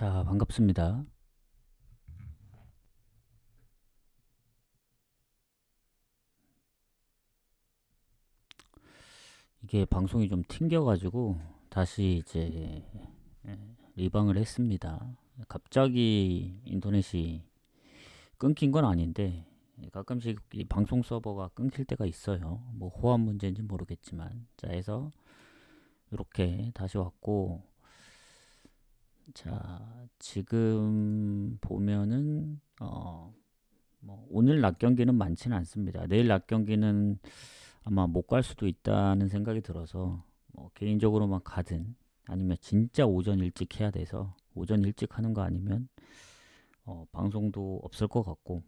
자, 반갑습니다. 이게 방송이 좀 튕겨가지고 다시 이제 리방을 했습니다. 갑자기 인터넷이 끊긴 건 아닌데 가끔씩 이 방송 서버가 끊길 때가 있어요. 뭐 호환 문제인지 모르겠지만, 자, 해서 이렇게 다시 왔고, 자, 지금 보면은 뭐 오늘 낮 경기는 많지는 않습니다. 내일 낮 경기는 아마 못 갈 수도 있다는 생각이 들어서 뭐 개인적으로만 가든 아니면 진짜 오전 일찍 해야 돼서 오전 일찍 하는 거 아니면 방송도 없을 것 같고,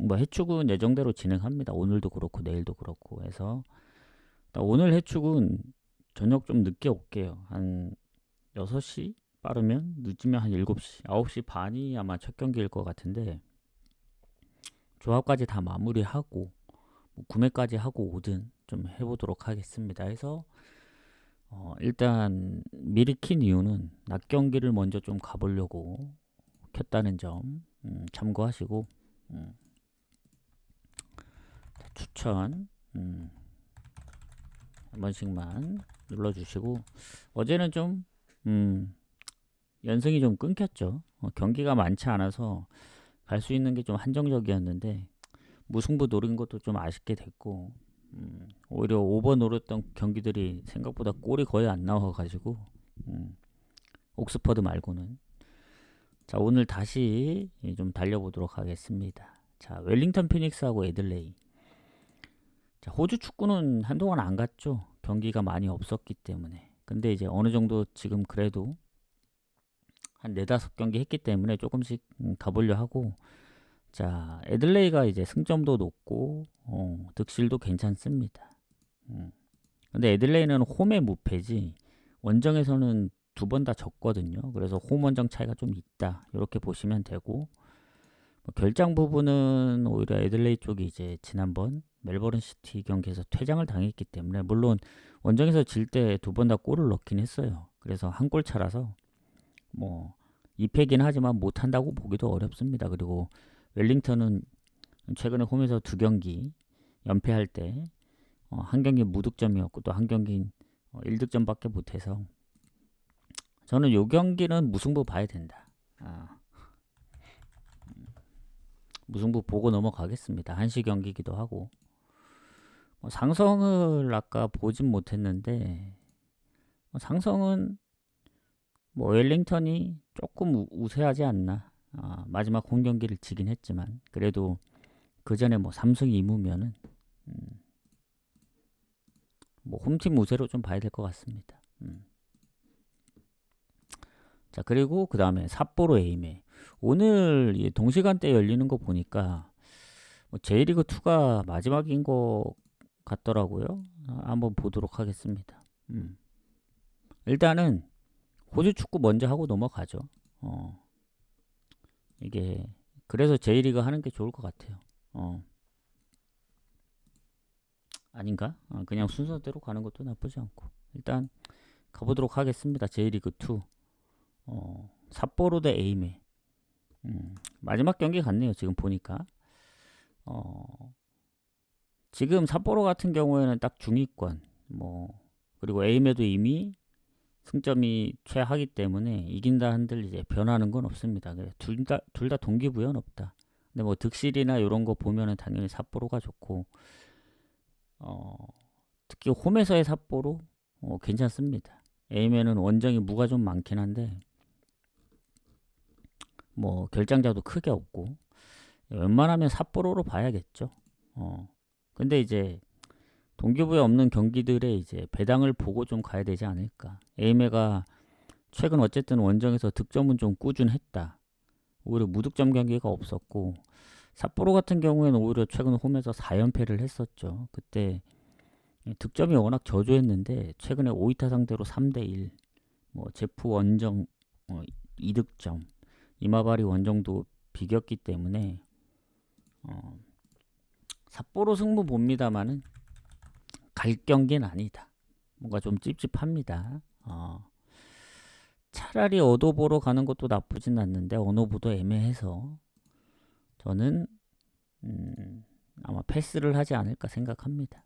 뭐 해축은 예정대로 진행합니다. 오늘도 그렇고 내일도 그렇고 해서 오늘 해축은 저녁 좀 늦게 올게요. 한 6시 빠르면 늦으면 한 7시 9시 반이 아마 첫 경기일 것 같은데, 조합까지 다 마무리하고 뭐 구매까지 하고 오든 좀 해보도록 하겠습니다. 해서 일단 미리 킨 이유는 낮 경기를 먼저 좀 가보려고 켰다는 점 참고하시고, 추천 한 번씩만 눌러주시고, 어제는 좀 연승이 좀 끊겼죠. 경기가 많지 않아서 갈 수 있는 게 좀 한정적이었는데 무승부 노린 것도 좀 아쉽게 됐고, 오히려 오버 노렸던 경기들이 생각보다 골이 거의 안 나와가지고 옥스퍼드 말고는. 자, 오늘 다시 좀 달려보도록 하겠습니다. 자, 웰링턴 피닉스하고 애들레이. 자, 호주 축구는 한동안 안 갔죠. 경기가 많이 없었기 때문에. 근데 이제 어느 정도 지금 그래도 한 4-5경기 했기 때문에 조금씩 가보려 하고, 자, 애들레이가 이제 승점도 높고 득실도 괜찮습니다. 근데 애들레이는 홈의 무패지 원정에서는 2번 다 졌거든요. 그래서 홈 원정 차이가 좀 있다, 이렇게 보시면 되고, 뭐 결장 부분은 오히려 애들레이 쪽이 이제 지난번 멜버른 시티 경기에서 퇴장을 당했기 때문에, 물론 원정에서 질 때 2번 다 골을 넣긴 했어요. 그래서 한 골 차라서 뭐 2패긴 하지만 못한다고 보기도 어렵습니다. 그리고 웰링턴은 최근에 홈에서 2경기 연패할 때 한 경기 무득점이었고 또 한 경기 1득점밖에 못해서 저는 요 경기는 무승부 봐야 된다. 무승부 보고 넘어가겠습니다. 한시 경기이기도 하고. 상성을 아까 보진 못했는데, 상성은 뭐 웰링턴이 조금 우세하지 않나. 마지막 홈 경기를 지긴 했지만 그래도 그 전에 뭐 3승 2무면은 뭐 홈팀 우세로 좀 봐야 될 것 같습니다. 자, 그리고 그 다음에 삿포로 에이메. 오늘 동시간대 열리는 거 보니까 뭐 J리그2가 마지막인 것 같더라고요. 한번 보도록 하겠습니다. 일단은 호주 축구 먼저 하고 넘어가죠. 이게 그래서 J리그 하는 게 좋을 것 같아요. 아닌가? 그냥 순서대로 가는 것도 나쁘지 않고. 일단 가보도록 하겠습니다. J리그2. 삿포로 대 에이메. 마지막 경기 같네요. 지금 보니까. 지금 삿포로 같은 경우에는 딱 중위권. 뭐 그리고 에이메도 이미 승점이 최하기 때문에 이긴다 한들 이제 변하는 건 없습니다. 둘 다 동기부여는 없다. 근데 뭐 득실이나 이런 거 보면은 당연히 삿포로가 좋고, 특히 홈에서의 삿포로 괜찮습니다. 에이메는 원정이 무가 좀 많긴 한데 뭐 결장자도 크게 없고 웬만하면 삿포로로 봐야겠죠. 근데 이제 동기부여 없는 경기들의 이제 배당을 보고 좀 가야 되지 않을까. 에이메가 최근 어쨌든 원정에서 득점은 좀 꾸준했다. 오히려 무득점 경기가 없었고, 삿포로 같은 경우에는 오히려 최근 홈에서 4연패를 했었죠. 그때 득점이 워낙 저조했는데 최근에 오이타 상대로 3대1, 뭐 제프 원정 2득점, 이마바리 원정도 비겼기 때문에 삿포로 승부 봅니다만은 갈 경기는 아니다. 뭔가 좀 찝찝합니다. 차라리 어도보로 가는 것도 나쁘진 않는데 언어보도 애매해서 저는 아마 패스를 하지 않을까 생각합니다.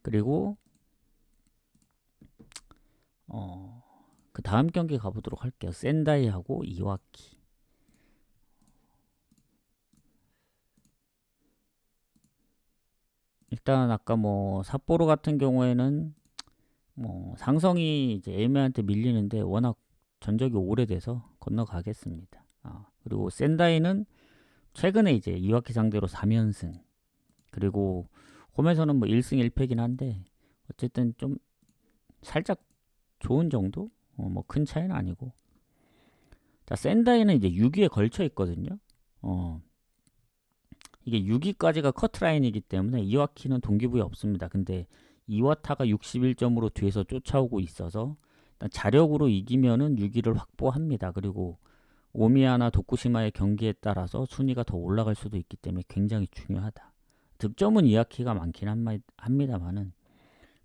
그리고 그 다음 경기 가보도록 할게요. 센다이하고 이와키. 일단 아까 뭐 삿포로 같은 경우에는 뭐 상성이 이제 애매한테 밀리는데 워낙 전적이 오래돼서 건너가겠습니다. 그리고 센다이는 최근에 이제 이와키 상대로 3연승, 그리고 홈에서는 뭐 1승 1패긴 한데 어쨌든 좀 살짝 좋은 정도? 뭐 큰 차이는 아니고. 자, 센다이는 이제 6위에 걸쳐 있거든요. 이게 6위까지가 커트라인이기 때문에 이와키는 동기부여 없습니다. 근데 이와타가 61점으로 뒤에서 쫓아오고 있어서 일단 자력으로 이기면은 6위를 확보합니다. 그리고 오미야나 도쿠시마의 경기에 따라서 순위가 더 올라갈 수도 있기 때문에 굉장히 중요하다. 득점은 이와키가 많긴 합니다만은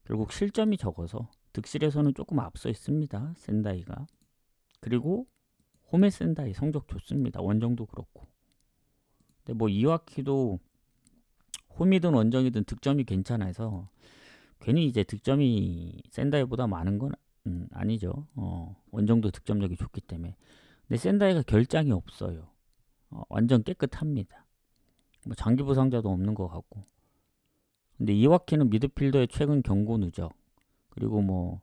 결국 실점이 적어서 득실에서는 조금 앞서 있습니다. 센다이가. 그리고 홈의 센다이 성적 좋습니다. 원정도 그렇고. 근데 뭐 이와키도 홈이든 원정이든 득점이 괜찮아서 괜히 이제 득점이 센다이보다 많은 건 아니죠. 원정도 득점력이 좋기 때문에. 근데 센다이가 결장이 없어요. 완전 깨끗합니다. 뭐 장기 부상자도 없는 것 같고. 근데 이와키는 미드필더의 최근 경고 누적, 그리고 뭐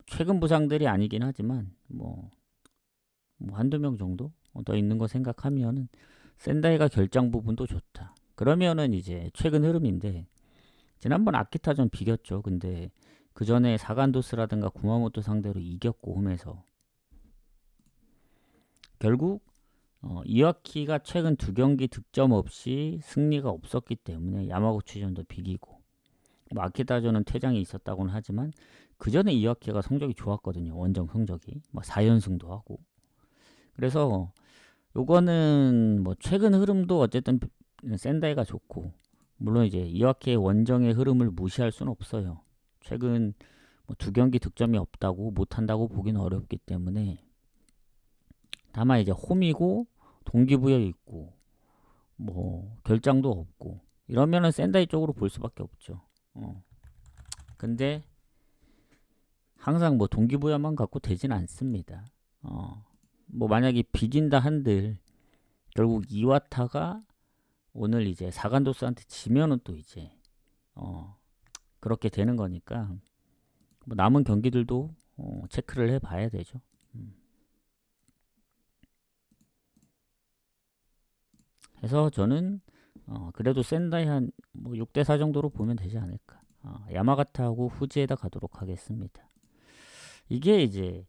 최근 부상들이 아니긴 하지만 뭐 한두 명 정도 더 있는 거 생각하면은 센다이가 결장 부분도 좋다. 그러면은 이제 최근 흐름인데 지난번 아키타전 비겼죠. 근데 그 전에 사간도스라든가 구마모토 상대로 이겼고 홈에서 결국 이와키가 최근 2경기 득점 없이 승리가 없었기 때문에 야마구치전도 비기고, 뭐 아키타전은 퇴장이 있었다고는 하지만 그 전에 이와키가 성적이 좋았거든요. 원정 성적이 뭐 4연승도 하고. 그래서 요거는 뭐 최근 흐름도 어쨌든 센다이가 좋고, 물론 이제 이와키의 원정의 흐름을 무시할 수는 없어요. 최근 뭐 2경기 득점이 없다고 못한다고 보기는 어렵기 때문에, 다만 이제 홈이고 동기부여 있고 뭐 결장도 없고 이러면은 센다이 쪽으로 볼 수밖에 없죠. 근데 항상 뭐 동기부여만 갖고 되진 않습니다. 뭐 만약에 비긴다 한들 결국 이와타가 오늘 이제 사간도스한테 지면은 또 이제 그렇게 되는 거니까 뭐 남은 경기들도 체크를 해봐야 되죠. 그래서 저는 그래도 센다이 한 뭐 6대4 정도로 보면 되지 않을까. 야마가타하고 후지에다 가도록 하겠습니다. 이게 이제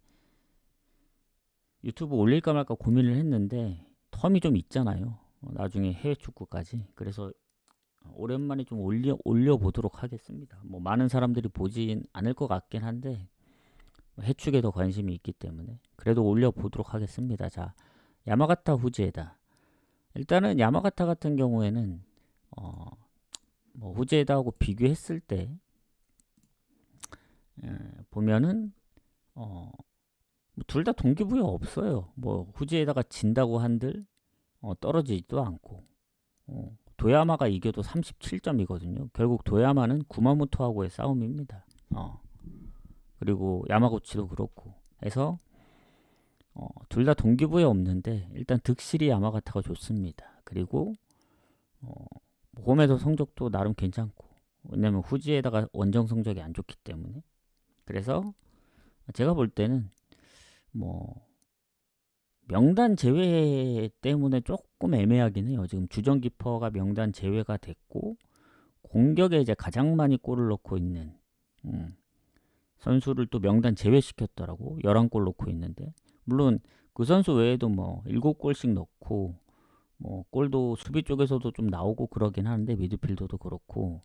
유튜브 올릴까 말까 고민을 했는데 텀이 좀 있잖아요. 나중에 해외 축구까지. 그래서 오랜만에 좀 올려보도록 하겠습니다. 뭐 많은 사람들이 보진 않을 것 같긴 한데 해축에 더 관심이 있기 때문에 그래도 올려보도록 하겠습니다. 자, 야마가타 후지에다. 일단은 야마가타 같은 경우에는 뭐 후지에다하고 비교했을 때 보면은 둘 다 동기부여 없어요. 뭐 후지에다가 진다고 한들 떨어지지도 않고, 도야마가 이겨도 37점이거든요. 결국 도야마는 구마모토하고의 싸움입니다. 그리고 야마구치도 그렇고 해서 둘 다 동기부여 없는데 일단 득실이 야마가타가 좋습니다. 그리고 홈에서 성적도 나름 괜찮고, 왜냐면 후지에다가 원정 성적이 안 좋기 때문에. 그래서 제가 볼 때는 뭐 명단 제외 때문에 조금 애매하긴 해요. 지금 주전키퍼가 명단 제외가 됐고 공격에 이제 가장 많이 골을 넣고 있는 선수를 또 명단 제외시켰더라고. 11골 넣고 있는데, 물론 그 선수 외에도 뭐 7골씩 넣고 뭐 골도 수비 쪽에서도 좀 나오고 그러긴 하는데 미드필더도 그렇고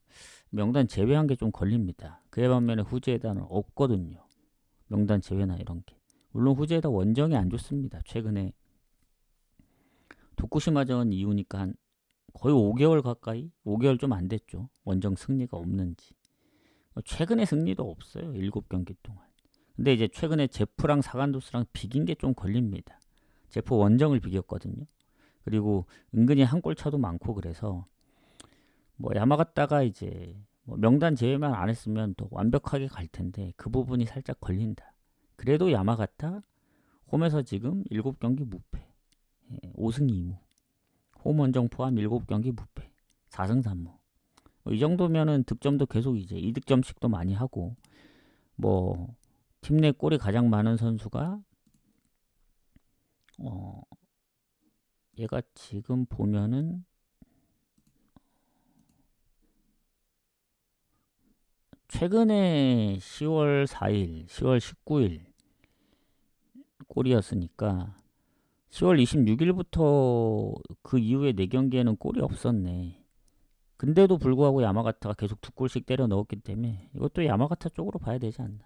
명단 제외한 게 좀 걸립니다. 그에 반면에 후지에다는 없거든요. 명단 제외나 이런 게. 물론 후지에다 원정이 안 좋습니다. 최근에 도쿠시마전 이후니까 한 거의 5개월 가까이, 5개월 좀 안 됐죠. 원정 승리가 없는지. 최근에 승리도 없어요. 7경기 동안. 근데 이제 최근에 제프랑 사간도스랑 비긴 게 좀 걸립니다. 제프 원정을 비겼거든요. 그리고 은근히 한 골 차도 많고 그래서 뭐 야마가타가 이제 뭐 명단 제외만 안 했으면 더 완벽하게 갈 텐데 그 부분이 살짝 걸린다. 그래도 야마가타 홈에서 지금 7경기 무패, 5승 2무, 홈 원정 포함 7경기 무패, 4승 3무. 이 정도면은 득점도 계속 이제 2득점씩도 많이 하고 뭐 팀 내 골이 가장 많은 선수가 얘가 지금 보면은 최근에 10월 4일, 10월 19일 골이었으니까 10월 26일부터 그 이후에 4경기에는 골이 없었네. 근데도 불구하고 야마가타가 계속 2골씩 때려 넣었기 때문에 이것도 야마가타 쪽으로 봐야 되지 않나.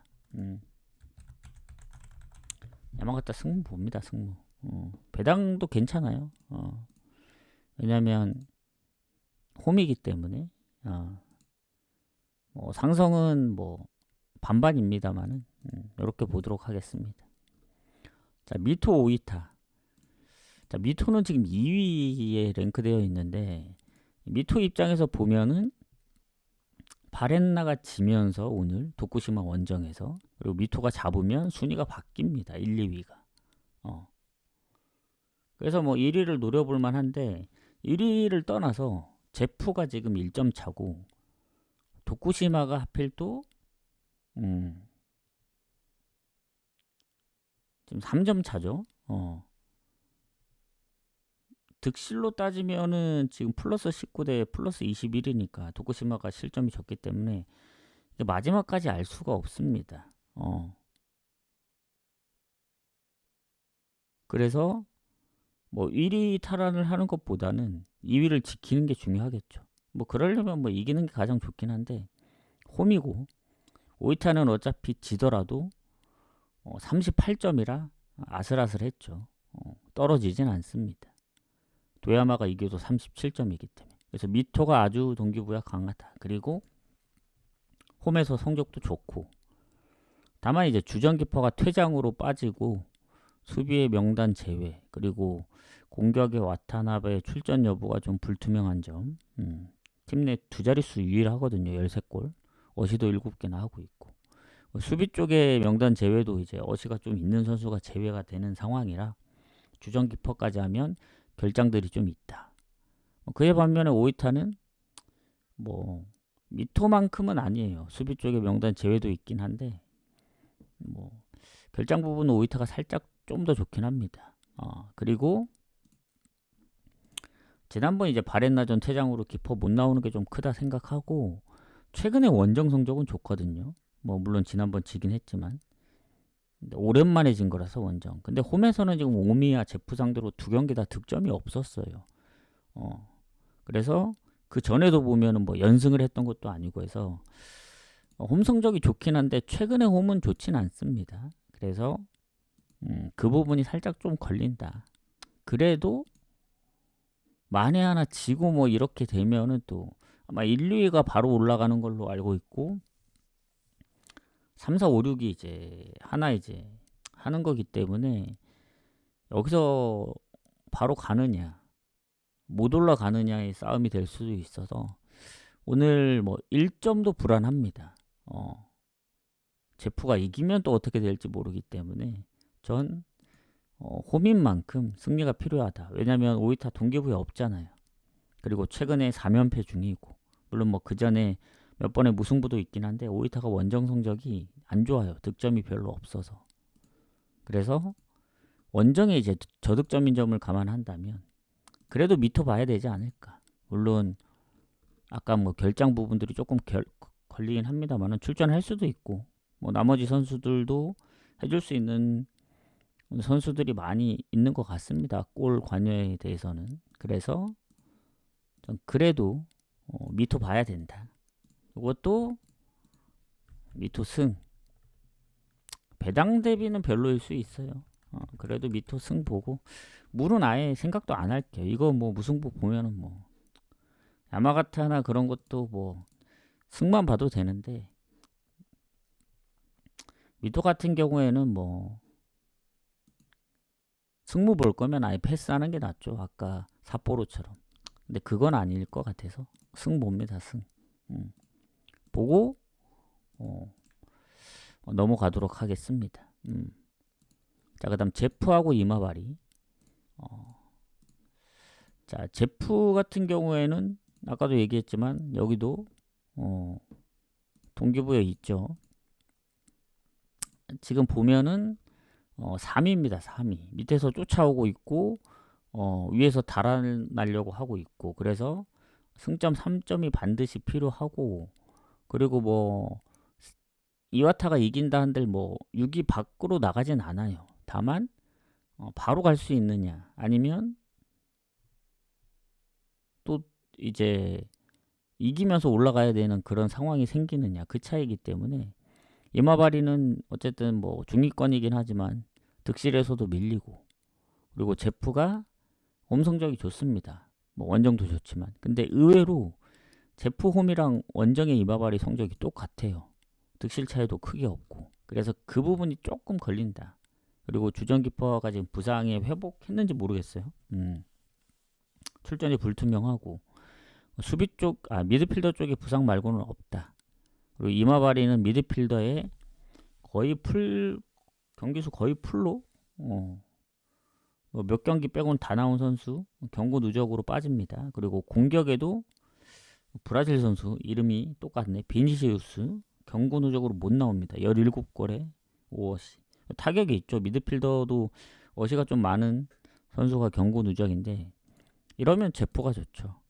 야마가타 승무 봅니다. 승무. 배당도 괜찮아요. 왜냐면 홈이기 때문에 뭐 상성은 뭐 반반입니다만은 이렇게 보도록 하겠습니다. 자, 미토 오이타. 자, 미토는 지금 2위에 랭크되어 있는데 미토 입장에서 보면은 바렌나가 지면서 오늘 도쿠시마 원정에서 그리고 미토가 잡으면 순위가 바뀝니다. 1, 2위가. 그래서 뭐 1위를 노려볼 만한데 1위를 떠나서 제프가 지금 1점 차고 도쿠시마가 하필 또 지금 3점 차죠. 득실로 따지면은 지금 플러스 19대 플러스 21이니까 도쿠시마가 실점이 적기 때문에 마지막까지 알 수가 없습니다. 그래서 뭐 1위 탈환을 하는 것보다는 2위를 지키는 게 중요하겠죠. 뭐 그러려면 뭐 이기는 게 가장 좋긴 한데 홈이고 오이타는 어차피 지더라도 38점이라 아슬아슬했죠. 떨어지진 않습니다. 도야마가 이겨도 37점이기 때문에. 그래서 미토가 아주 동기부여 강하다. 그리고 홈에서 성적도 좋고 다만 이제 주전키퍼가 퇴장으로 빠지고 수비의 명단 제외 그리고 공격의 와타나베 출전 여부가 좀 불투명한 점. 팀 내 두 자릿수 유일하거든요. 13골. 어시도 7개나 하고 있고. 수비 쪽의 명단 제외도 이제 어시가 좀 있는 선수가 제외가 되는 상황이라 주전키퍼까지 하면 결장들이 좀 있다. 그에 반면에 오이타는 뭐 미토만큼은 아니에요. 수비 쪽의 명단 제외도 있긴 한데 뭐 결장 부분은 오이타가 살짝 좀 더 좋긴 합니다. 그리고 지난번 이제 바렌나전 퇴장으로 키퍼 못 나오는 게 좀 크다 생각하고 최근에 원정 성적은 좋거든요. 뭐 물론 지난번 지긴 했지만 오랜만에 진 거라서 원정. 근데 홈에서는 지금 오미야 제프 상대로 2경기 다 득점이 없었어요. 그래서 그 전에도 보면은 뭐 연승을 했던 것도 아니고 해서 홈 성적이 좋긴 한데 최근에 홈은 좋진 않습니다. 그래서 그 부분이 살짝 좀 걸린다. 그래도 만에 하나 지고 뭐 이렇게 되면은 또 아마 1, 2위가 바로 올라가는 걸로 알고 있고 3, 4, 5, 6이 이제 하나 이제 하는 거기 때문에 여기서 바로 가느냐 못 올라가느냐의 싸움이 될 수도 있어서 오늘 뭐 1점도 불안합니다. 제프가 이기면 또 어떻게 될지 모르기 때문에 전 홈인 만큼 승리가 필요하다. 왜냐면 오이타 동기부여 없잖아요. 그리고 최근에 3연패 중이고 물론 뭐 그 전에 몇 번의 무승부도 있긴 한데 오이타가 원정 성적이 안 좋아요. 득점이 별로 없어서. 그래서 원정에 이제 저득점인 점을 감안한다면 그래도 미토 봐야 되지 않을까. 물론 아까 뭐 결장 부분들이 조금 걸리긴 합니다만은 출전할 수도 있고 뭐 나머지 선수들도 해줄 수 있는 선수들이 많이 있는 것 같습니다. 골 관여에 대해서는. 그래서 전 그래도 미토 봐야 된다. 이것도 미토 승. 배당 대비는 별로일 수 있어요. 그래도 미토 승 보고 물은 아예 생각도 안 할게요. 이거 뭐 무승부 보면은 뭐 야마가타나 그런 것도 뭐 승만 봐도 되는데 미도 같은 경우에는 뭐 승무 볼 거면 아예 패스하는 게 낫죠. 아까 삿포로처럼. 근데 그건 아닐 것 같아서 승 봅니다. 승. 음. 보고 어, 넘어가도록 하겠습니다. 자, 그다음 제프하고 이마바리. 어, 자, 제프 같은 경우에는 아까도 얘기했지만 여기도 동기부여 있죠. 지금 보면은 3위입니다. 3위. 밑에서 쫓아오고 있고 위에서 달아나려고 하고 있고, 그래서 승점 3점이 반드시 필요하고, 그리고 뭐 이와타가 이긴다 한들 뭐 6위 밖으로 나가진 않아요. 다만 바로 갈 수 있느냐, 아니면 또 이제 이기면서 올라가야 되는 그런 상황이 생기느냐, 그 차이기 때문에 이마바리는 어쨌든 뭐 중위권이긴 하지만 득실에서도 밀리고, 그리고 제프가 홈 성적이 좋습니다. 뭐 원정도 좋지만, 근데 의외로 제프 홈이랑 원정의 이마바리 성적이 똑같아요. 득실 차이도 크게 없고, 그래서 그 부분이 조금 걸린다. 그리고 주전키퍼가 지금 부상에 회복했는지 모르겠어요. 출전이 불투명하고, 수비 쪽, 미드필더 쪽에 부상 말고는 없다. 그리고 이마바리는 미드필더에 거의 경기수 거의 풀로 뭐몇 경기 빼고는 다 나온 선수, 경고 누적으로 빠집니다. 그리고 공격에도 브라질 선수 이름이 똑같네, 비니시우스, 경고 누적으로 못 나옵니다. 17골에 5어시. 타격이 있죠. 미드필더도 어시가 좀 많은 선수가 경고 누적인데, 이러면 제프가 좋죠.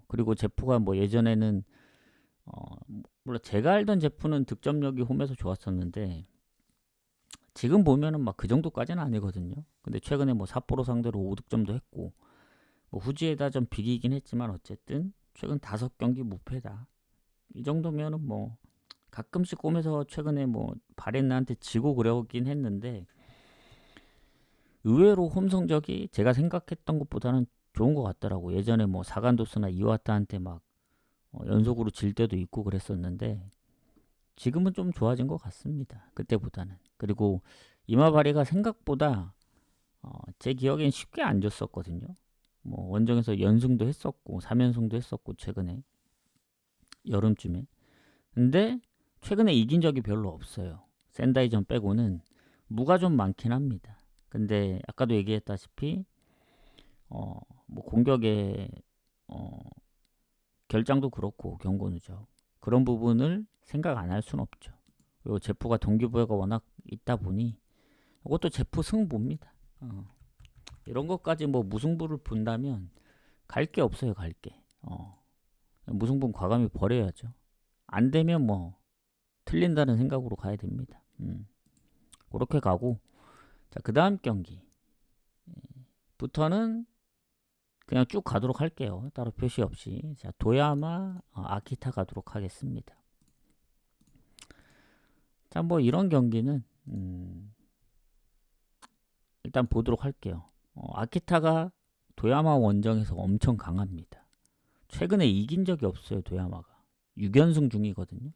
그리고 제프가 뭐 예전에는 물론 제가 알던 제프는 득점력이 홈에서 좋았었는데, 지금 보면은 막 그 정도까지는 아니거든요. 근데 최근에 뭐 삿포로 상대로 5득점도 했고, 뭐 후지에다 좀 비기긴 했지만 어쨌든 최근 5경기 무패다. 이 정도면은 뭐 가끔씩 홈에서 최근에 뭐 바렌나한테 지고 그러긴 했는데, 의외로 홈 성적이 제가 생각했던 것보다는 좋은 것 같더라고. 예전에 뭐 사간도스나 이와타한테 막 연속으로 질 때도 있고 그랬었는데, 지금은 좀 좋아진 것 같습니다. 그때보다는. 그리고 이마바리가 생각보다 제 기억엔 쉽게 안 졌었거든요. 뭐 원정에서 연승도 했었고 3연승도 했었고 최근에 여름쯤에. 근데 최근에 이긴 적이 별로 없어요. 샌다이전 빼고는 무가 좀 많긴 합니다. 근데 아까도 얘기했다시피 뭐 공격의 결장도 그렇고 경고 누적, 그런 부분을 생각 안 할 수는 없죠. 그리고 제프가 동기부여가 워낙 있다 보니 이것도 제프 승부입니다. 이런 것까지 뭐 무승부를 본다면 갈 게 없어요. 갈 게. 무승부는 과감히 버려야죠. 안 되면 뭐 틀린다는 생각으로 가야 됩니다. 그렇게 가고, 자, 그 다음 경기부터는 그냥 쭉 가도록 할게요. 따로 표시 없이. 자, 도야마, 아키타 가도록 하겠습니다. 자, 뭐 이런 경기는 일단 보도록 할게요. 아키타가 도야마 원정에서 엄청 강합니다. 최근에 이긴 적이 없어요. 도야마가 6연승 중이거든요.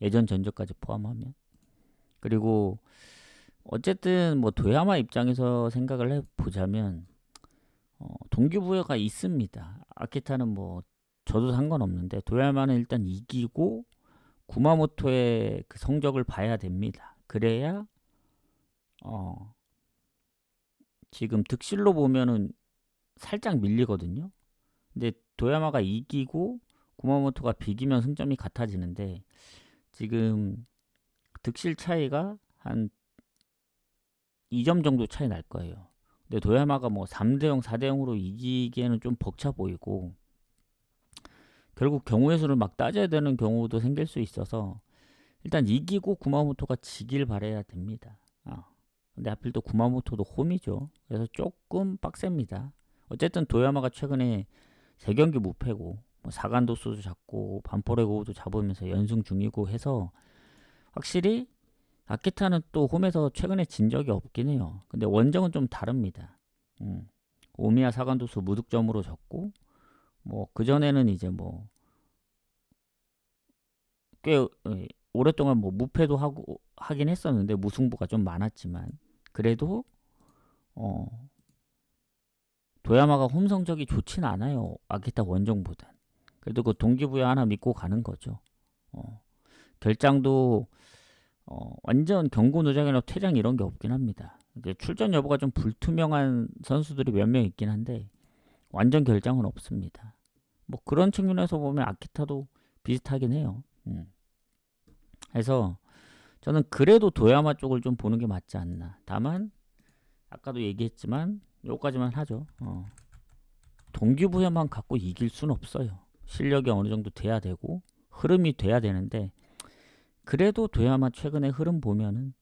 예전 전적까지 포함하면. 그리고 어쨌든 뭐 도야마 입장에서 생각을 해보자면 동기부여가 있습니다. 아키타는 뭐 저도 상관없는데, 도야마는 일단 이기고 구마모토의 그 성적을 봐야 됩니다. 그래야 지금 득실로 보면은 살짝 밀리거든요. 근데 도야마가 이기고 구마모토가 비기면 승점이 같아지는데, 지금 득실 차이가 한 2점 정도 차이 날 거예요. 근데 도야마가 뭐 3대0, 4대0으로 이기기에는 좀 벅차 보이고, 결국 경우의 수를 막 따져야 되는 경우도 생길 수 있어서 일단 이기고 구마모토가 지길 바라야 됩니다. 근데 하필 또 구마모토도 홈이죠. 그래서 조금 빡셉니다. 어쨌든 도야마가 최근에 3경기 무패고 뭐 사간도스도 잡고 반포레고도 잡으면서 연승 중이고 해서, 확실히 아키타는 또 홈에서 최근에 진 적이 없긴 해요. 근데 원정은 좀 다릅니다. 오미야 사간도스 무득점으로 졌고, 뭐 그전에는 이제 뭐 꽤 오랫동안 뭐 무패도 하고 하긴 했었는데 무승부가 좀 많았지만 그래도 어, 도야마가 홈 성적이 좋진 않아요. 아키타 원정보단. 그래도 그 동기부여 하나 믿고 가는 거죠. 어, 결장도 완전 경고 누장이나 퇴장 이런 게 없긴 합니다. 출전 여부가 좀 불투명한 선수들이 몇 명 있긴 한데 완전 결장은 없습니다. 뭐 그런 측면에서 보면 아키타도 비슷하긴 해요. 그래서 저는 그래도 도야마 쪽을 좀 보는 게 맞지 않나. 다만 아까도 얘기했지만 요까지만 하죠. 동기부여만 갖고 이길 수는 없어요. 실력이 어느 정도 돼야 되고 흐름이 돼야 되는데 그래도 도야마 최근에 흐름 보면은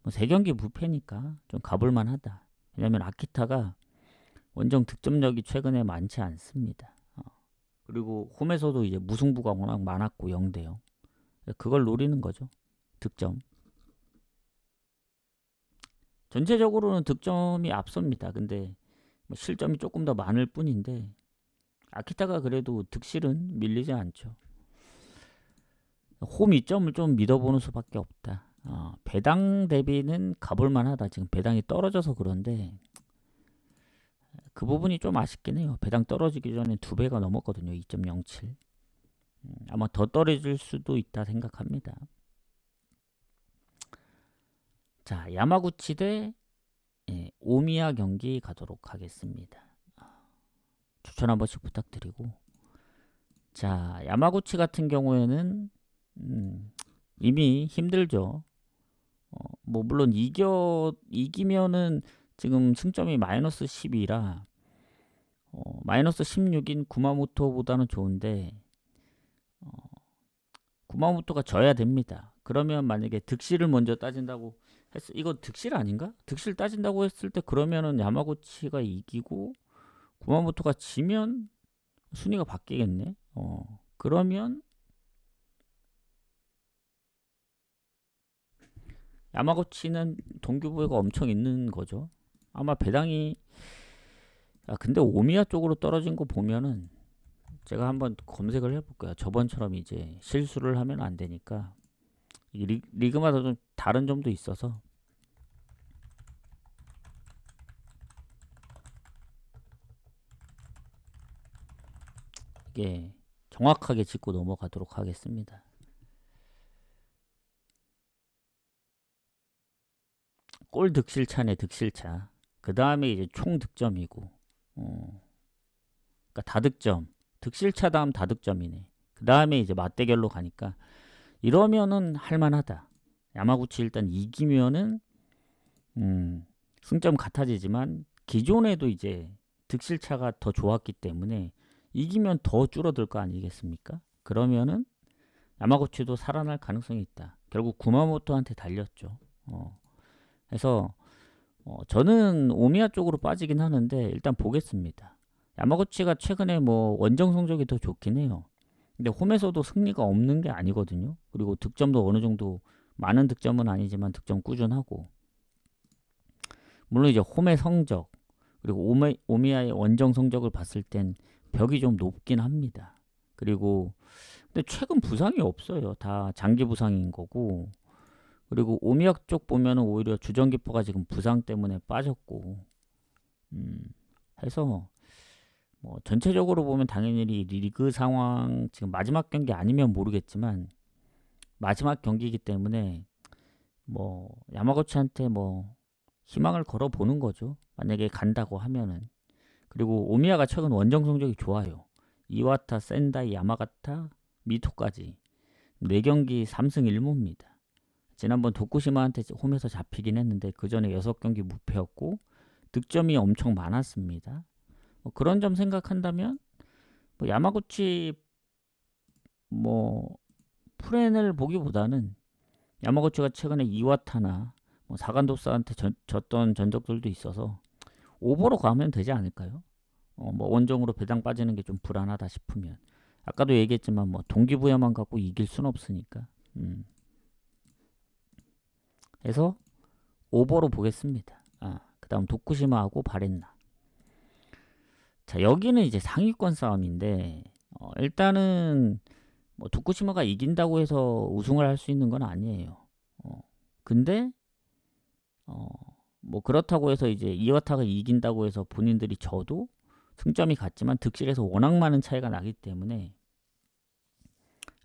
뭐 3경기 무패니까 좀 가볼만 하다. 왜냐면 아키타가 원정 득점력이 최근에 많지 않습니다. 그리고 홈에서도 이제 무승부가 워낙 많았고 0대0. 그걸 노리는 거죠. 득점. 전체적으로는 득점이 앞섭니다. 근데 뭐 실점이 조금 더 많을 뿐인데 아키타가 그래도 득실은 밀리지 않죠. 홈 이점을 좀 믿어보는 수밖에 없다. 배당 대비는 가볼만 하다. 지금 배당이 떨어져서 그런데 그 부분이 좀 아쉽긴 해요. 배당 떨어지기 전에 2배가 넘었거든요. 2.07. 아마 더 떨어질 수도 있다 생각합니다. 자, 야마구치 대 오미야 경기 가도록 하겠습니다. 추천 한 번씩 부탁드리고. 자, 야마구치 같은 경우에는 이미 힘들죠. 뭐 물론 이기면은 지금 승점이 마이너스 12라 마이너스 16인 구마모토보다는 좋은데 구마모토가 져야 됩니다. 그러면 만약에 득실을 먼저 따진다고 이거 득실 아닌가? 득실 따진다고 했을 때 그러면은 야마구치가 이기고 구마모토가 지면 순위가 바뀌겠네. 그러면 야마구치는 동기부여가 엄청 있는 거죠. 아마 배당이 근데 오미야 쪽으로 떨어진 거 보면은 제가 한번 검색을 해볼게요. 저번처럼 이제 실수를 하면 안 되니까 리그마다 좀 다른 점도 있어서 이게 정확하게 짚고 넘어가도록 하겠습니다. 골 득실차네 득실차. 그 다음에 이제 총 득점이고 그러니까 다득점. 득실차 다음 다득점이네. 그 다음에 이제 맞대결로 가니까 이러면은 할만하다. 야마구치 일단 이기면은 승점 같아지지만 기존에도 이제 득실차가 더 좋았기 때문에 이기면 더 줄어들 거 아니겠습니까? 그러면은 야마구치도 살아날 가능성이 있다. 결국 구마모토한테 달렸죠. 그래서 저는 오미야 쪽으로 빠지긴 하는데 일단 보겠습니다. 야마구치가 최근에 뭐 원정 성적이 더 좋긴 해요. 근데 홈에서도 승리가 없는 게 아니거든요. 그리고 득점도 어느 정도 많은 득점은 아니지만 득점 꾸준하고 물론 이제 홈의 성적 그리고 오미야의 원정 성적을 봤을 땐 벽이 좀 높긴 합니다. 그리고 근데 최근 부상이 없어요. 다 장기 부상인 거고 그리고 오미야 쪽 보면은 오히려 주전기퍼가 지금 부상 때문에 빠졌고 해서 뭐 전체적으로 보면 당연히 리그 상황 지금 마지막 경기 아니면 모르겠지만 마지막 경기이기 때문에 뭐 야마구치한테 뭐 희망을 걸어 보는 거죠. 만약에 간다고 하면은. 그리고 오미야가 최근 원정 성적이 좋아요. 이와타, 센다이, 야마가타, 미토까지 4경기 3승 1무입니다. 지난번 도쿠시마한테 홈에서 잡히긴 했는데 그 전에 6경기 무패였고 득점이 엄청 많았습니다. 뭐 그런 점 생각한다면 뭐 야마구치 뭐 프렌을 보기보다는 야마구치가 최근에 이와타나 뭐 사간도스한테 졌던 전적들도 있어서 오버로 가면 되지 않을까요? 뭐 원정으로 배당 빠지는 게 좀 불안하다 싶으면 아까도 얘기했지만 뭐 동기부여만 갖고 이길 순 없으니까 그래서 오버로 보겠습니다. 그 다음 도쿠시마하고 바렌나. 자 여기는 이제 상위권 싸움인데 일단은 뭐 도쿠시마가 이긴다고 해서 우승을 할 수 있는 건 아니에요. 근데 어, 뭐 그렇다고 해서 이제 이와타가 이긴다고 해서 본인들이 져도 승점이 같지만 득실에서 워낙 많은 차이가 나기 때문에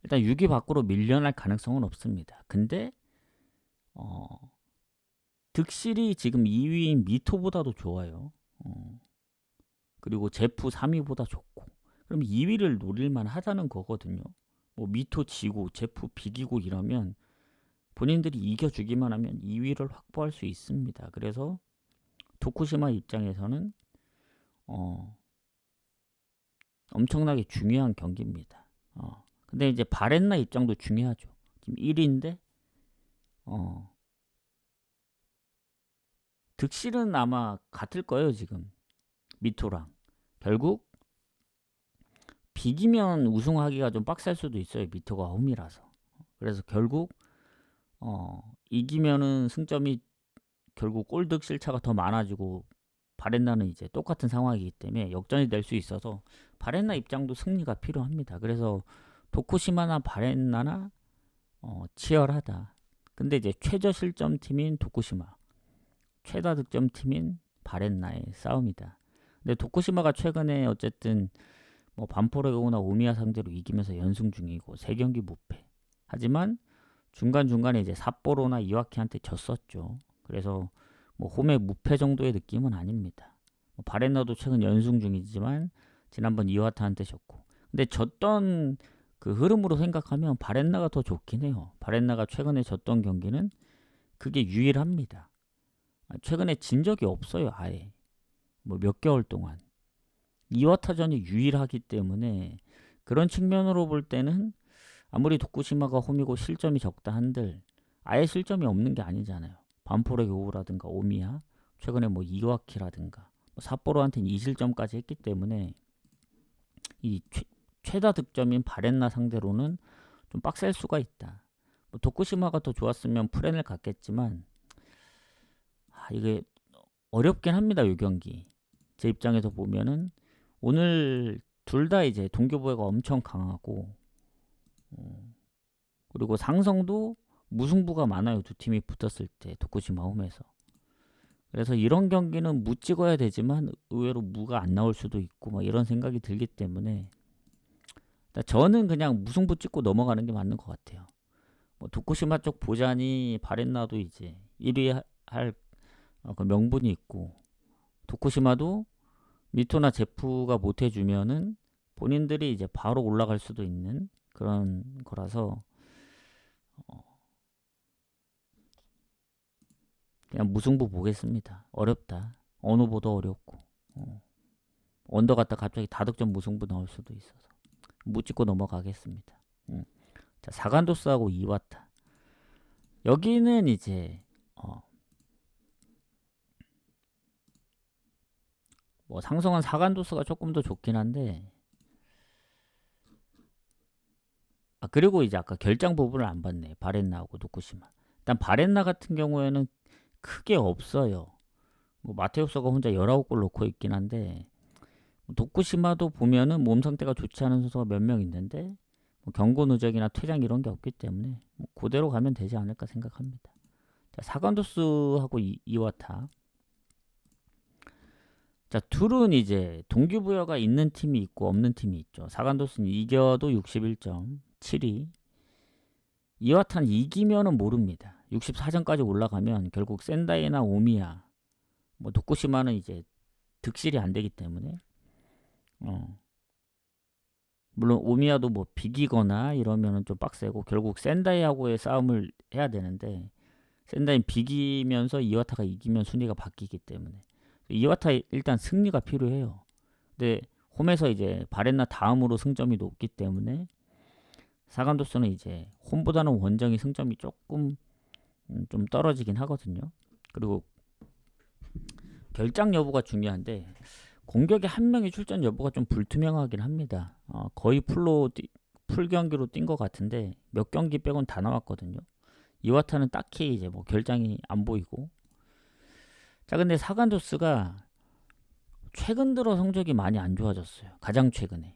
일단 6위 밖으로 밀려날 가능성은 없습니다. 근데 어, 득실이 지금 2위인 미토보다도 좋아요. 그리고 제프 3위보다 좋고, 그럼 2위를 노릴만 하다는 거거든요. 뭐 미토 지고 제프 비기고 이러면 본인들이 이겨주기만 하면 2위를 확보할 수 있습니다. 그래서 도쿠시마 입장에서는 엄청나게 중요한 경기입니다. 근데 이제 바렌나 입장도 중요하죠. 지금 1위인데 득실은 아마 같을 거예요. 지금 미토랑 결국 비기면 우승하기가 좀 빡셀 수도 있어요. 미토가 홈이라서. 그래서 결국 이기면은 승점이 결국 골 득실 차가 더 많아지고 바렌나는 이제 똑같은 상황이기 때문에 역전이 될 수 있어서 바렌나 입장도 승리가 필요합니다. 그래서 도쿠시마나 바렌나나 치열하다. 근데 이제 최저 실점 팀인 도쿠시마, 최다 득점 팀인 바렌나의 싸움이다. 근데 도쿠시마가 최근에 어쨌든 뭐 반포레고나 오미야 상대로 이기면서 연승 중이고 3경기 무패. 하지만 중간중간에 이제 삿포로나 이와키한테 졌었죠. 그래서 뭐 홈의 무패 정도의 느낌은 아닙니다. 뭐 바렌나도 최근 연승 중이지만 지난번 이와타한테 졌고. 근데 졌던 그 흐름으로 생각하면 바렌나가 더 좋긴 해요. 바렌나가 최근에 졌던 경기는 그게 유일합니다. 최근에 진 적이 없어요. 아예. 뭐 몇 개월 동안. 이와타전이 유일하기 때문에 그런 측면으로 볼 때는 아무리 도쿠시마가 홈이고 실점이 적다 한들 아예 실점이 없는 게 아니잖아요. 반포레 교우라든가 오미야, 최근에 뭐 이와키라든가 뭐 삿포로한테는 2실점까지 했기 때문에 이 최다 득점인 바렌나 상대로는 좀 빡셀 수가 있다. 뭐 도쿠시마가 더 좋았으면 프렌을 갔겠지만 이게 어렵긴 합니다. 이 경기. 제 입장에서 보면은 오늘 둘 다 이제 동교부회가 엄청 강하고 그리고 상성도 무승부가 많아요. 두 팀이 붙었을 때 도쿠시마 홈에서. 그래서 이런 경기는 무 찍어야 되지만 의외로 무가 안 나올 수도 있고 막 이런 생각이 들기 때문에 저는 그냥 무승부 찍고 넘어가는 게 맞는 것 같아요. 뭐 도쿠시마 쪽 보자니 바렌나도 이제 1위 할 그 명분이 있고 도쿠시마도 미토나 제프가 못 해주면은 본인들이 이제 바로 올라갈 수도 있는 그런 거라서 그냥 무승부 보겠습니다. 어렵다. 어느 보다 어렵고 언더 갔다 갑자기 다득점 무승부 나올 수도 있어서 못 찍고 넘어가겠습니다. 자, 사간도스하고 이와타. 여기는 이제 뭐 상성한 사간도스가 조금 더 좋긴 한데 그리고 이제 아까 결장 부분을 안 봤네. 바렌나하고 도쿠시마. 일단 바렌나 같은 경우에는 크게 없어요. 뭐 마테우스가 혼자 19골 넣고 있긴 한데 도쿠시마도 보면은 몸 상태가 좋지 않은 선수가 몇 명 있는데 뭐 경고 누적이나 퇴장 이런 게 없기 때문에 뭐 그대로 가면 되지 않을까 생각합니다. 자, 사간도스하고 이와타. 자, 둘은 이제 동기부여가 있는 팀이 있고 없는 팀이 있죠. 사간도스는 이겨도 61점, 7위. 이와타는 이기면은 모릅니다. 64점까지 올라가면 결국 센다이나 오미야, 뭐 도쿠시마는 이제 득실이 안 되기 때문에 물론 오미야도 뭐 비기거나 이러면은 좀 빡세고 결국 센다이하고의 싸움을 해야 되는데 센다이 비기면서 이와타가 이기면 순위가 바뀌기 때문에 이와타 일단 승리가 필요해요. 근데 홈에서 이제 바렌나 다음으로 승점이 높기 때문에 사간도스는 이제 홈보다는 원정이 승점이 조금 좀 떨어지긴 하거든요. 그리고 결장 여부가 중요한데 공격에 한 명이 출전 여부가 좀 불투명하긴 합니다. 거의 풀 경기로 뛴 것 같은데 몇 경기 빼곤 다 나왔거든요. 이와타는 딱히 이제 뭐 결장이 안 보이고. 자, 근데 사간도스가 최근 들어 성적이 많이 안 좋아졌어요. 가장 최근에.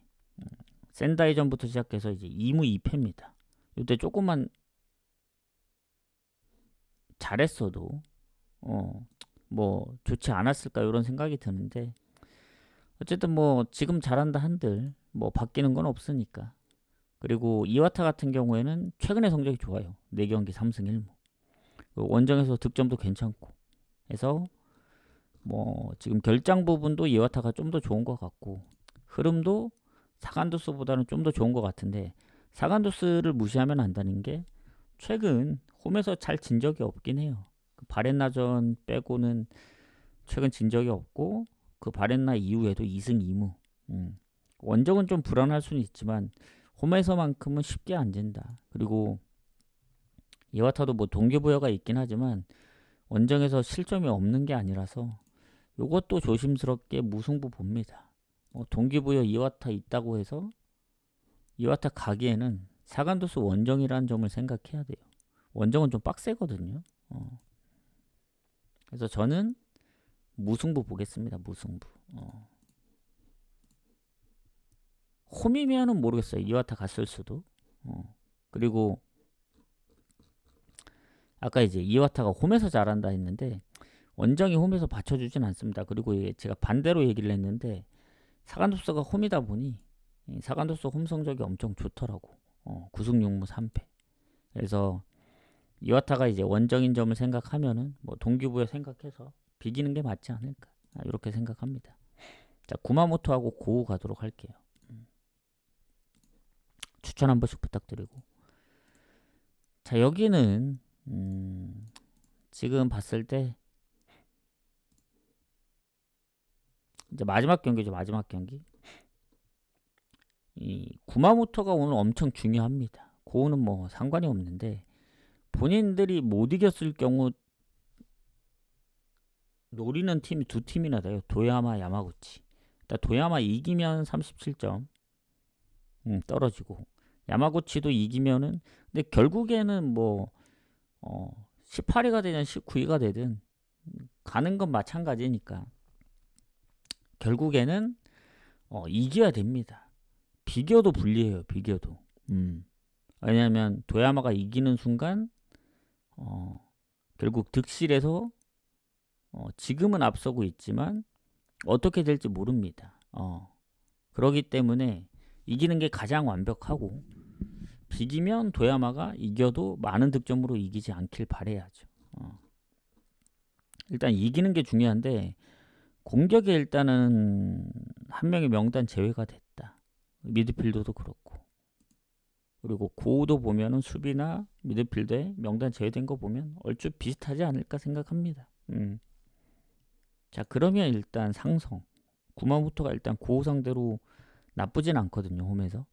센다이전부터 시작해서 이제 2무 2패입니다. 이때 조금만 잘했어도 뭐 좋지 않았을까 이런 생각이 드는데, 어쨌든 뭐 지금 잘한다 한들 뭐 바뀌는 건 없으니까. 그리고 이와타 같은 경우에는 최근에 성적이 좋아요. 4경기 3승 1무. 원정에서 득점도 괜찮고 해서 뭐 지금 결장 부분도 이와타가 좀 더 좋은 것 같고, 흐름도 사간도스보다는 좀 더 좋은 것 같은데, 사간도스를 무시하면 안 되는 게 최근 홈에서 잘 진 적이 없긴 해요. 그 바렌나전 빼고는 최근 진 적이 없고, 그 바렌나 이후에도 2승 2무. 원정은 좀 불안할 수는 있지만 홈에서만큼은 쉽게 안 진다. 그리고 이와타도 뭐 동기부여가 있긴 하지만 원정에서 실점이 없는 게 아니라서 요것도 조심스럽게 무승부 봅니다. 동기부여 이와타 있다고 해서 이와타 가기에는 사간도스 원정이라는 점을 생각해야 돼요. 원정은 좀 빡세거든요. 그래서 저는 무승부 보겠습니다. 무승부. 홈이면은 모르겠어요. 이와타 갔을 수도. 그리고 아까 이제 이와타가 홈에서 잘한다 했는데 원정이 홈에서 받쳐주진 않습니다. 그리고 제가 반대로 얘기를 했는데 사간도스가 홈이다 보니 사간도스 홈 성적이 엄청 좋더라고. 9승 6무 3패. 그래서 이와타가 이제 원정인 점을 생각하면은 뭐 동기부여 생각해서 비기는 게 맞지 않을까, 이렇게 생각합니다. 자, 구마모토하고 고우 가도록 할게요. 추천 한 번씩 부탁드리고. 자, 여기는 지금 봤을 때 이제 마지막 경기죠. 마지막 경기. 이 구마모토가 오늘 엄청 중요합니다. 고우는 뭐 상관이 없는데, 본인들이 못 이겼을 경우 노리는 팀이 두 팀이나 돼요. 도야마, 야마구치. 일단 도야마 이기면 37점 떨어지고, 야마구치도 이기면은, 근데 결국에는 뭐 18위가 되든 19위가 되든 가는 건 마찬가지니까 결국에는 이겨야 됩니다. 비교도 불리해요. 비교도. 왜냐하면 도야마가 이기는 순간 결국 득실에서 지금은 앞서고 있지만 어떻게 될지 모릅니다. 그러기 때문에 이기는 게 가장 완벽하고, 비기면 도야마가 이겨도 많은 득점으로 이기지 않길 바라야죠. 일단 이기는 게 중요한데, 공격에 일단은 한 명의 명단 제외가 됐다. 미드필더도 그렇고. 그리고 고우도 보면은 수비나 미드필더에 명단 제외된 거 보면 얼추 비슷하지 않을까 생각합니다. 자, 그러면 일단 상성. 구마모토가 일단 고우 상대로 나쁘진 않거든요. 홈에서.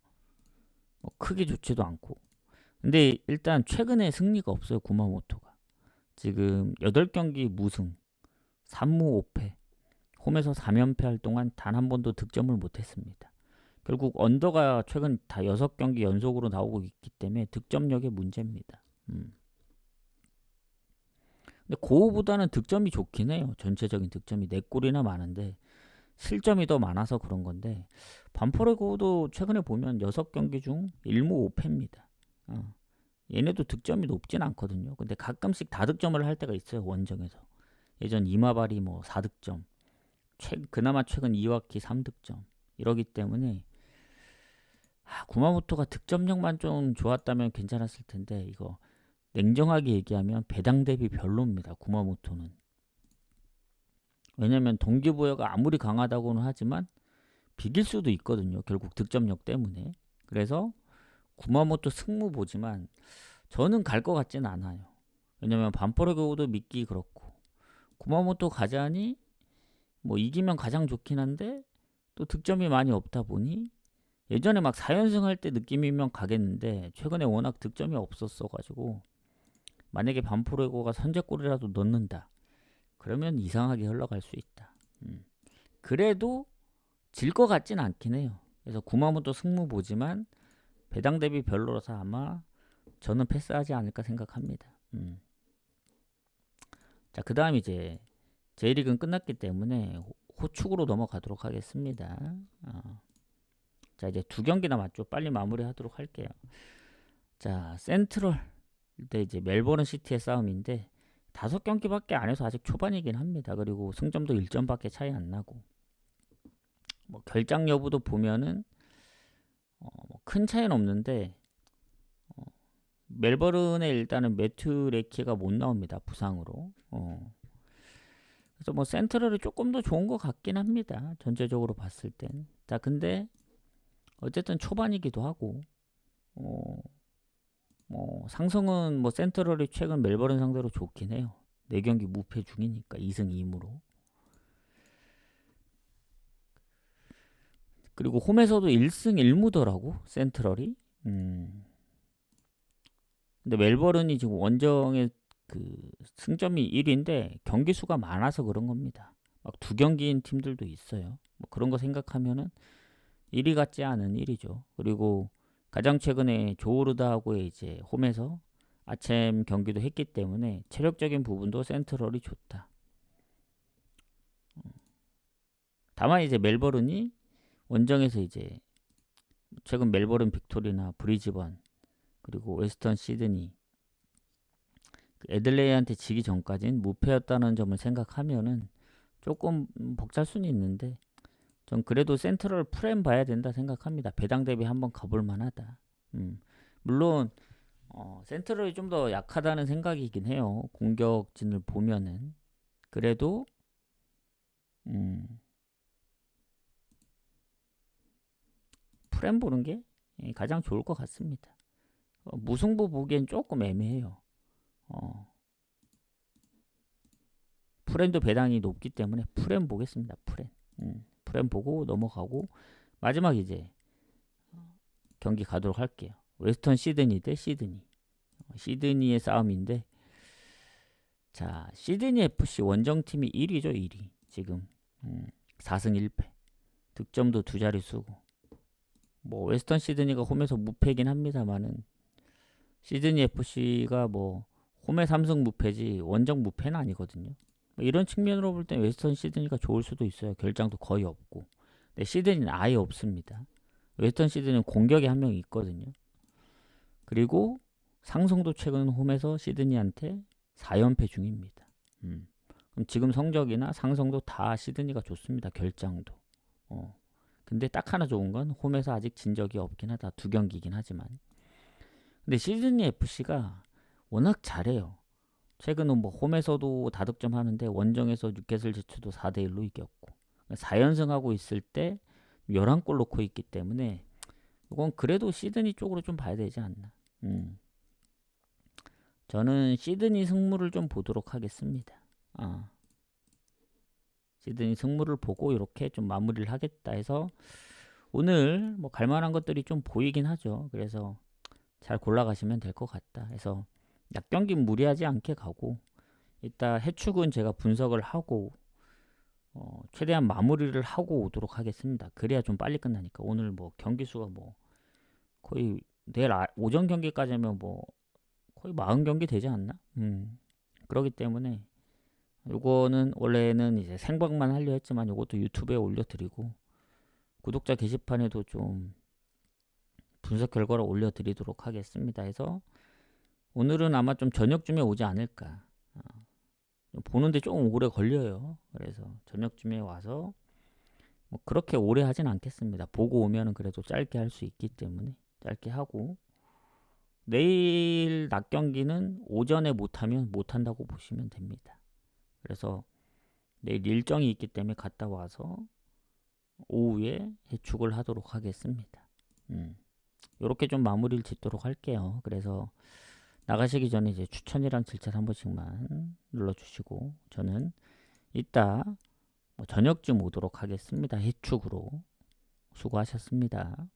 크게 좋지도 않고. 근데 일단 최근에 승리가 없어요. 구마모토가. 지금 8경기 무승, 3무 5패. 홈에서 3연패 할 동안 단 한 번도 득점을 못했습니다. 결국 언더가 최근 다 6경기 연속으로 나오고 있기 때문에 득점력의 문제입니다. 근데 고우보다는 득점이 좋긴 해요. 전체적인 득점이 4골이나 많은데 실점이 더 많아서 그런 건데, 반포레 고우도 최근에 보면 6경기 중 1무 5패입니다. 얘네도 득점이 높진 않거든요. 근데 가끔씩 다득점을 할 때가 있어요. 원정에서. 예전 이마바리 뭐 4득점, 그나마 최근 이와키 3득점 이러기 때문에 구마모토가 득점력만 좀 좋았다면 괜찮았을 텐데, 이거 냉정하게 얘기하면 배당 대비 별로입니다. 구마모토는. 왜냐면 동기부여가 아무리 강하다고는 하지만 비길 수도 있거든요. 결국 득점력 때문에. 그래서 구마모토 승무 보지만 저는 갈 것 같진 않아요. 왜냐면 반포레 고우도 믿기 그렇고, 구마모토 가자니 뭐 이기면 가장 좋긴 한데 또 득점이 많이 없다 보니, 예전에 막 4연승 할 때 느낌이면 가겠는데 최근에 워낙 득점이 없었어가지고, 만약에 반포레고가 선제골이라도 넣는다 그러면 이상하게 흘러갈 수 있다. 그래도 질 것 같진 않긴 해요. 그래서 구마모토 승무 보지만 배당 대비 별로라서 아마 저는 패스하지 않을까 생각합니다. 자, 그 다음 이제 J리그는 끝났기 때문에 호축으로 넘어가도록 하겠습니다. 자, 이제 두 경기 남았죠. 빨리 마무리하도록 할게요. 자, 센트럴 때 이제 멜버른 시티의 싸움인데 5경기밖에 안 해서 아직 초반이긴 합니다. 그리고 승점도 1점밖에 차이 안 나고 뭐 결장 여부도 보면은 큰 차이는 없는데 멜버른에 일단은 매튜 레키가 못 나옵니다. 부상으로. 그래서 뭐 센트럴이 조금 더 좋은 것 같긴 합니다. 전체적으로 봤을 땐. 자, 근데 어쨌든 초반이기도 하고 뭐 상승은 뭐 센트럴이 최근 멜버른 상대로 좋긴 해요. 4경기 무패 중이니까 2승 2무로. 그리고 홈에서도 1승 1무더라고 센트럴이. 근데 멜버른이 지금 원정의 그 승점이 1위인데 경기 수가 많아서 그런 겁니다. 막 2경기인 팀들도 있어요. 뭐 그런 거 생각하면은 1위 같지 않은 1위죠. 그리고 가장 최근에 조르다하고의 이제 홈에서 아침 경기도 했기 때문에 체력적인 부분도 센트럴이 좋다. 다만 이제 멜버른이 원정에서 이제 최근 멜버른 빅토리나 브리즈번 그리고 웨스턴 시드니 애들레이한테 지기 전까지는 무패였다는 점을 생각하면은 조금 벅찰 수는 있는데 전 그래도 센트럴 프렘 봐야 된다 생각합니다. 배당 대비 한번 가볼 만하다. 물론 센트럴이 좀 더 약하다는 생각이긴 해요. 공격진을 보면은 그래도 프렘 보는 게 가장 좋을 것 같습니다. 무승부 보기엔 조금 애매해요. 프렘도 배당이 높기 때문에 프렘 보겠습니다. 프렘. 프렘 보고 넘어가고 마지막 이제 경기 가도록 할게요. 웨스턴 시드니 대 시드니. 시드니의 싸움인데 자, 시드니 FC 원정팀이 1위죠. 1위. 지금 4승 1패. 득점도 2자리 수고. 뭐 웨스턴 시드니가 홈에서 무패긴 합니다만은 시드니 FC가 뭐 홈에 3승 무패지 원정 무패는 아니거든요. 뭐 이런 측면으로 볼 때 웨스턴 시드니가 좋을 수도 있어요. 결장도 거의 없고. 근데 시드니는 아예 없습니다. 웨스턴 시드니는 공격에 한 명 있거든요. 그리고 상성도 최근 홈에서 시드니한테 4연패 중입니다. 그럼 지금 성적이나 상성도 다 시드니가 좋습니다. 결장도. 근데 딱 하나 좋은 건 홈에서 아직 진 적이 없긴 하다. 2경기긴 하지만. 근데 시드니 FC가 워낙 잘해요. 최근은 뭐 홈에서도 다득점 하는데 원정에서 뉴캐슬 제츠도 4대1로 이겼고 4연승하고 있을 때 11골 넣고 있기 때문에 이건 그래도 시드니 쪽으로 좀 봐야 되지 않나. 저는 시드니 승무를 좀 보도록 하겠습니다. 시드니 승무를 보고 이렇게 좀 마무리를 하겠다 해서 오늘 뭐 갈만한 것들이 좀 보이긴 하죠. 그래서 잘 골라가시면 될 것 같다 해서 약경기 무리하지 않게 가고 이따 해축은 제가 분석을 하고 최대한 마무리를 하고 오도록 하겠습니다. 그래야 좀 빨리 끝나니까. 오늘 뭐 경기 수가 뭐 거의 내일 오전 경기까지 하면 뭐 거의 40경기 되지 않나? 그러기 때문에 요거는 원래는 이제 생방만 하려 했지만 요것도 유튜브에 올려드리고 구독자 게시판에도 좀 분석 결과를 올려드리도록 하겠습니다. 해서 오늘은 아마 좀 저녁쯤에 오지 않을까. 보는데 조금 오래 걸려요. 그래서 저녁쯤에 와서 뭐 그렇게 오래 하진 않겠습니다. 보고 오면은 그래도 짧게 할 수 있기 때문에 짧게 하고 내일 낮 경기는 오전에 못하면 못한다고 보시면 됩니다. 그래서 내일 일정이 있기 때문에 갔다 와서 오후에 해축을 하도록 하겠습니다. 이렇게 좀 마무리를 짓도록 할게요. 그래서 나가시기 전에 이제 추천이랑 질책 한 번씩만 눌러주시고 저는 이따 뭐 저녁쯤 오도록 하겠습니다. 해축으로 수고하셨습니다.